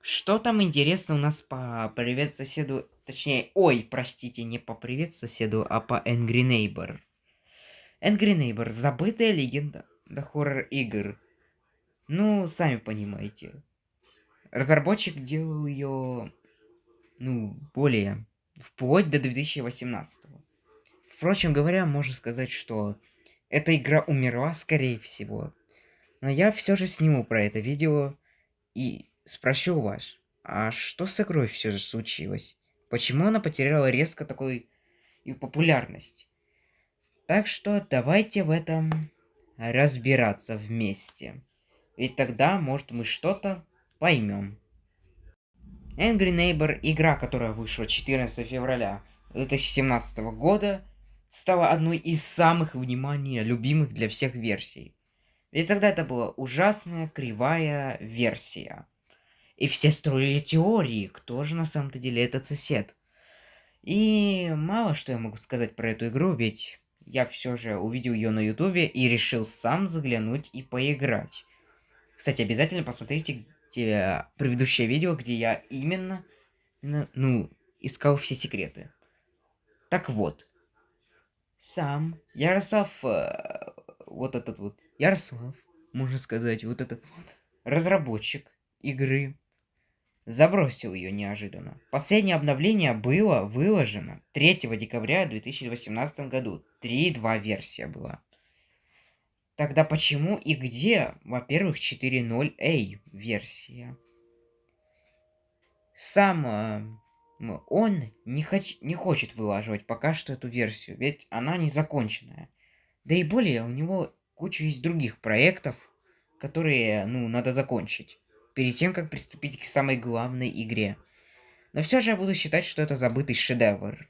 Что там интересно у нас по «Привет соседу», точнее, ой, простите, не по «Привет соседу», а по Angry Neighbor. Angry Neighbor — забытая легенда до хоррор-игр. Ну, сами понимаете. Разработчик делал ее, ну, более, вплоть до 2018. Впрочем говоря, можно сказать, что эта игра умерла, скорее всего. Но я все же сниму про это видео и спрошу вас, а что с игрой все же случилось? Почему она потеряла резко такую и популярность? Так что давайте в этом разбираться вместе. Ведь тогда, может, мы что-то поймем. Angry Neighbor, игра, которая вышла 14 февраля 2017 года, стала одной из самых, внимания, любимых для всех версий. Ведь тогда это была ужасная, кривая версия. И все строили теории, кто же на самом-то деле этот сосед. И мало что я могу сказать про эту игру, ведь я все же увидел ее на ютубе и решил сам заглянуть и поиграть. Кстати, обязательно посмотрите предыдущее видео, где я ну, искал все секреты. Так вот, сам Ярослав, вот этот вот, Ярослав, можно сказать, вот этот вот разработчик игры, забросил ее неожиданно. Последнее обновление было выложено 3 декабря 2018 году. 3.2 версия была. Тогда почему и где, во-первых, 4.0A версия? Сам он не хочет вылаживать пока что эту версию, ведь она не законченная. Да и более, у него куча есть других проектов, которые, ну, надо закончить, перед тем, как приступить к самой главной игре. Но все же я буду считать, что это забытый шедевр.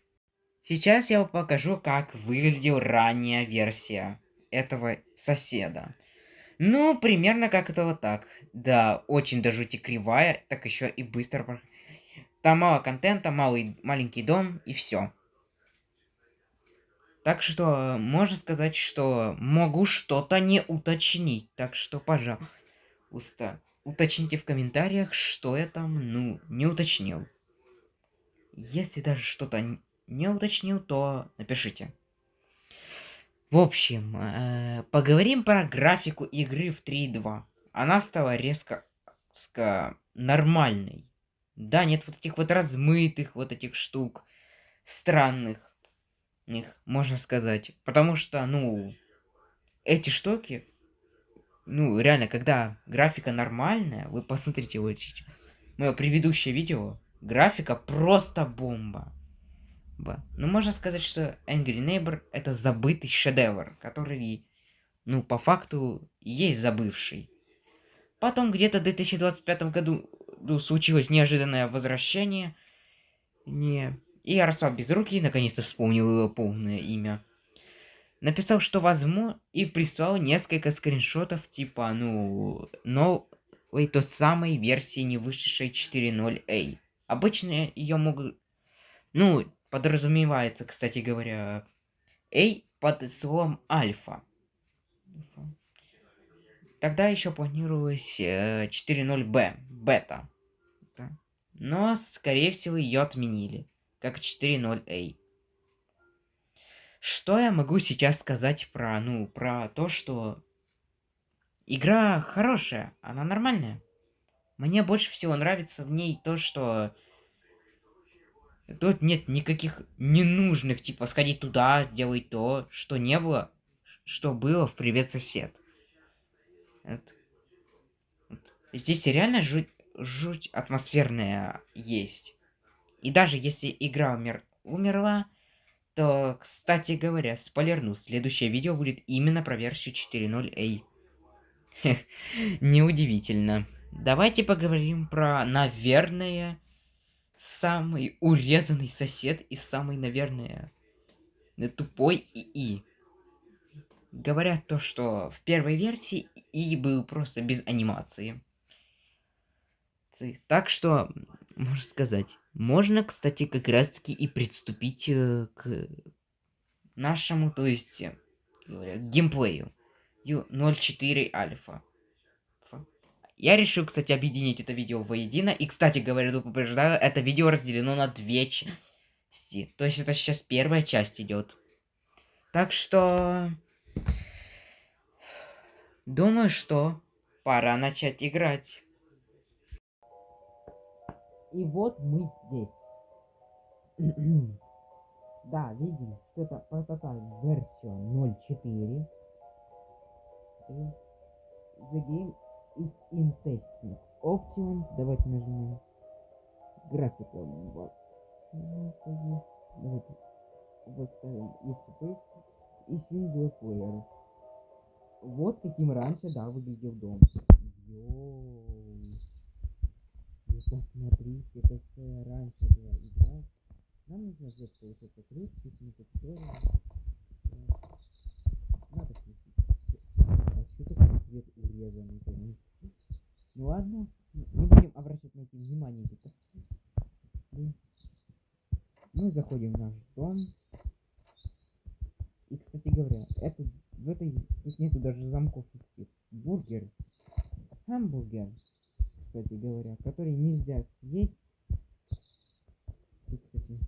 Сейчас я вам покажу, как выглядела ранняя версия этого соседа. Ну, примерно как это вот так. Да, очень до жути кривая, так еще и быстро. Там мало контента, маленький дом и все. Так что можно сказать, что могу что-то не уточнить. Так что, пожалуйста, уточните в комментариях, что я там, ну, не уточнил. Если даже что-то не уточнил, то напишите. В общем, поговорим про графику игры в 3.2. Она стала резко нормальной. Да, нет вот этих вот размытых вот этих штук, странных, их, можно сказать. Потому что, ну, эти штуки, ну, реально, когда графика нормальная, вы посмотрите вот мое предыдущее видео, графика просто бомба. Ну, можно сказать, что Angry Neighbor — это забытый шедевр, который, ну, по факту, есть забывший. Потом где-то в 2025 году, ну, случилось неожиданное возвращение. И Ярослав Безрукий наконец-то вспомнил его полное имя. Написал, что возможно, и прислал несколько скриншотов, типа, ну, новой той самой версии, не вышедшей 4.0A. Обычно ее могут, ну, подразумевается, кстати говоря, A под словом альфа. Тогда еще планировалось 4.0b, бета. Да. Но, скорее всего, ее отменили, как 4.0a. Что я могу сейчас сказать про, ну, про то, что игра хорошая, она нормальная. Мне больше всего нравится в ней то, что тут нет никаких ненужных, типа, сходить туда, делай то, что не было, что было в «Привет, сосед». Вот. Здесь реально жуть атмосферная есть. И даже если игра умерла, то, кстати говоря, спойлерну, следующее видео будет именно про версию 4.0a. Неудивительно. Давайте поговорим про, наверное, самый урезанный сосед и самый, наверное, тупой ИИ. Говорят то, что в первой версии ИИ был просто без анимации. Так что, можно сказать, можно, кстати, как раз-таки и приступить к нашему, то есть, говоря, геймплею. 0.4 альфа. Я решил, кстати, объединить это видео воедино. И, кстати говоря, предупреждаю, это видео разделено на две части. То есть это сейчас первая часть идет. Так что... Думаю, что пора начать играть. И вот мы здесь. Да, видим, что это прототип версия 0.4. The game is in testing. Optimum. Давайте нажмем. Graphical mode. Давайте выставим если и single player. Вот каким раньше, да, выглядел дом. Йоу. Вы посмотрите, какая раньше была игра. Нам нужно взять вот этот ключ, надо включить. А что такой цвет урезанный, конечно. Ну ладно, не будем обращать на это внимание. Мы заходим в наш дом. И, кстати говоря, в этой тут нету даже замков. Бургер. Хамбургер, кстати говоря, который нельзя съесть. Тут, кстати,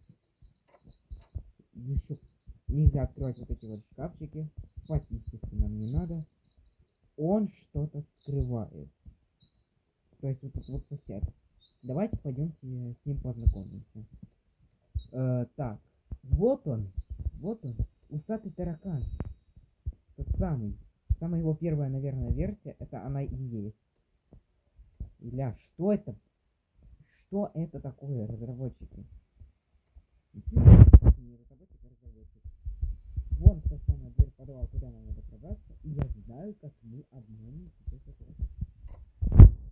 еще нельзя открывать вот эти вот шкафчики. Спать, естественно, нам не надо. Он что-то скрывает. То есть вот этот вот сосед. Давайте пойдемте с ним познакомимся. Так, вот он, усатый таракан. Тот самый. Самая его первая, наверное, версия, это она и есть. Ля, что это? Что это такое, разработчики? Вон та самая дверь подвала, куда нам надо пробраться. И я знаю, как мы обманем сейчас это.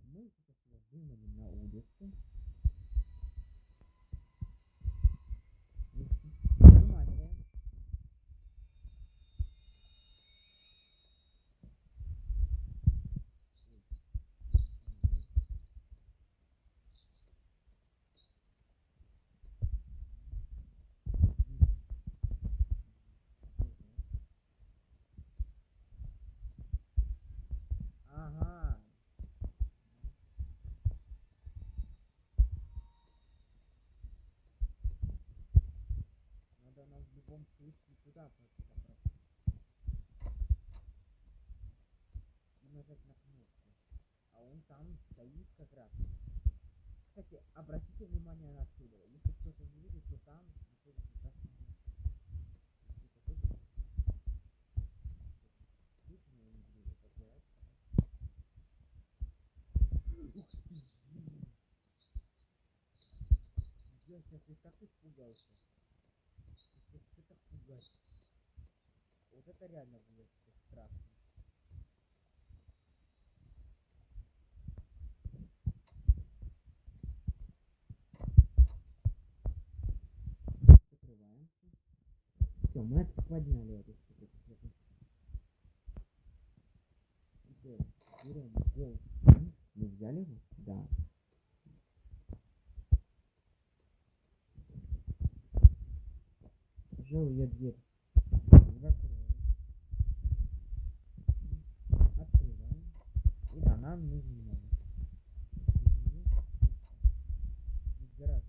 Мы сейчас его выманим на улицу. Выманиваем. Ага. Надо нам в любом случае туда попробовать. И нажать на кнопку. А он там стоит как раз. Кстати, обратите внимание на отсюда. Если кто-то не видит, то там находится та самая. Я сейчас и так испугался. Что так пугать? Вот это реально будет страшно. Закрываемся. Все, мы подняли эту штуку. Берем гол. Мы взяли его? Да. Пожалуй, я дверь закрою. Открываем. И да, нам нужен новый. Гараж.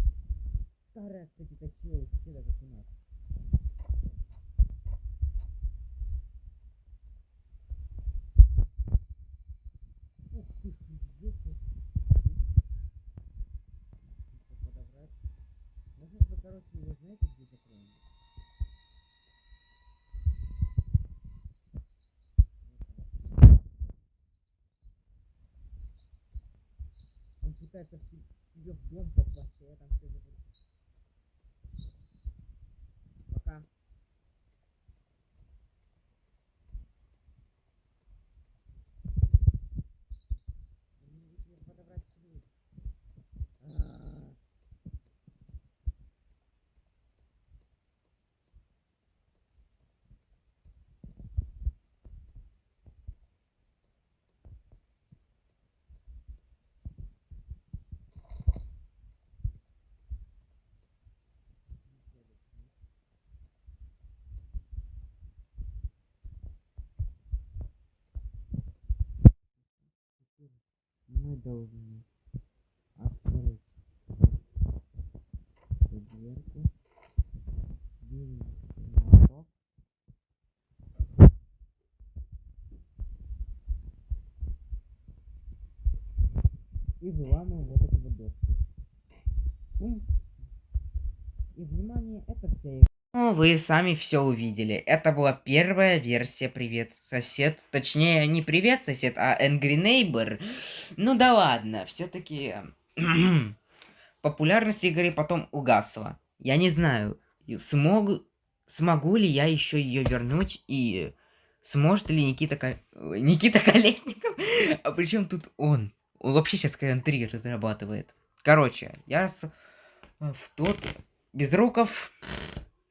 Старая, кстати, точила у соседа, как у нас. Ух ты, здесь вот. Подобрать. Можно, короче, его, знаете, где закроем? Он пытается себе в дом попасть, а я там все закрыл. Пока. Мне подобрать ключ. мы должны открыть эту дверку, берем молоток и выламываем вот эти вот доски. И внимание, это вся игра. Ну, вы сами все увидели. Это была первая версия «Привет, сосед». Точнее, не «Привет, сосед», а «Angry Neighbor». Ну да ладно, все-таки популярность игры потом угасла. Я не знаю, смогу ли я еще ее вернуть и сможет ли Никита Колесников? А причем тут он? Он вообще сейчас Skyrim 3 разрабатывает. Короче, в тот Безруков,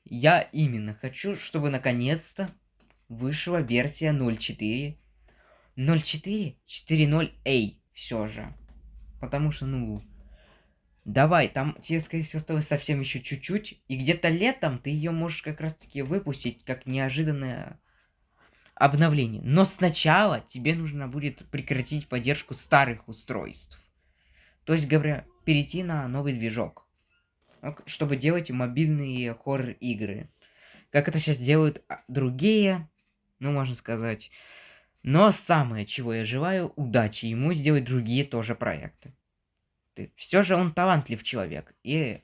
я именно хочу, чтобы наконец-то вышла версия 0.4. 0.4? 4.0A все же. Потому что, ну, давай, там тебе, скорее всего, осталось совсем еще чуть-чуть. И где-то летом ты ее можешь как раз-таки выпустить как неожиданное обновление. Но сначала тебе нужно будет прекратить поддержку старых устройств. То есть, говоря, перейти на новый движок, чтобы делать мобильные хоррор-игры. Как это сейчас делают другие, ну, можно сказать. Но самое, чего я желаю, удачи ему сделать другие тоже проекты. Все же он талантлив человек. И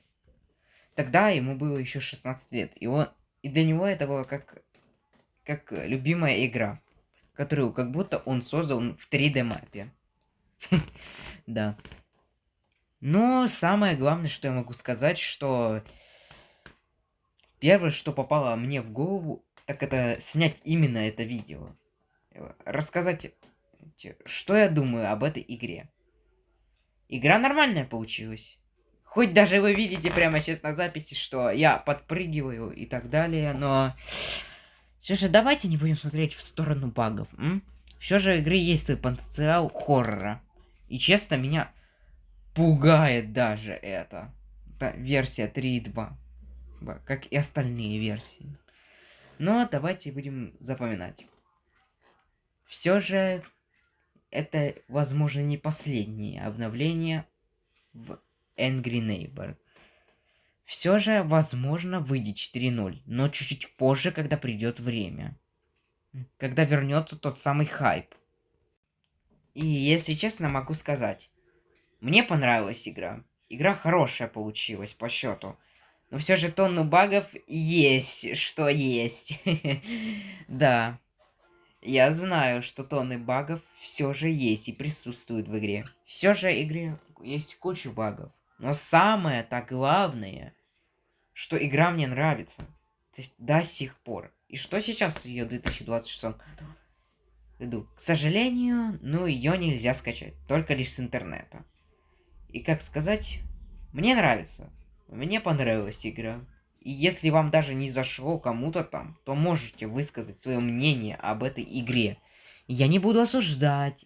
тогда ему было еще 16 лет. И для него это было как любимая игра, которую как будто он создал в 3D-мапе. Да. Но самое главное, что я могу сказать, что первое, что попало мне в голову, так это снять именно это видео. Рассказать, что я думаю об этой игре. Игра нормальная получилась. Хоть даже вы видите прямо сейчас на записи, что я подпрыгиваю и так далее, но... Все же давайте не будем смотреть в сторону багов. Все же игры есть свой потенциал хоррора. И честно, меня пугает даже это. Версия 3.2. Как и остальные версии. Но давайте будем запоминать. Все же это, возможно, не последнее обновление в Angry Neighbor. Все же, возможно, выйдет 4.0, но чуть-чуть позже, когда придет время. Когда вернется тот самый хайп. И, если честно, могу сказать, мне понравилась игра. Игра хорошая получилась по счету. Но все же тонну багов есть, что есть. Да. Я знаю, что тонны багов все же есть и присутствуют в игре. Все же в игре есть куча багов. Но самое-то главное, что игра мне нравится. То есть до сих пор. И что сейчас ее в 2026 году? К сожалению, ну ее нельзя скачать. Только лишь с интернета. И как сказать, мне нравится. Мне понравилась игра. И если вам даже не зашло кому-то там, то можете высказать свое мнение об этой игре. Я не буду осуждать,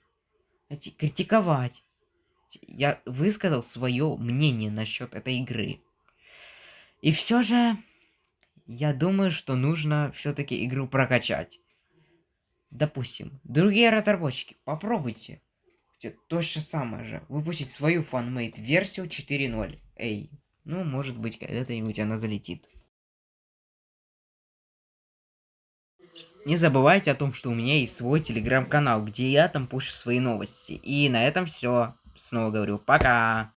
критиковать. Я высказал свое мнение насчет этой игры. И все же, я думаю, что нужно все-таки игру прокачать. Допустим, другие разработчики, попробуйте. То же самое же. Выпустить свою фанмейд версию 4.0. Эй. Ну, может быть, когда-нибудь она залетит. Не забывайте о том, что у меня есть свой телеграм-канал, где я там пушу свои новости. И на этом все. Снова говорю, пока.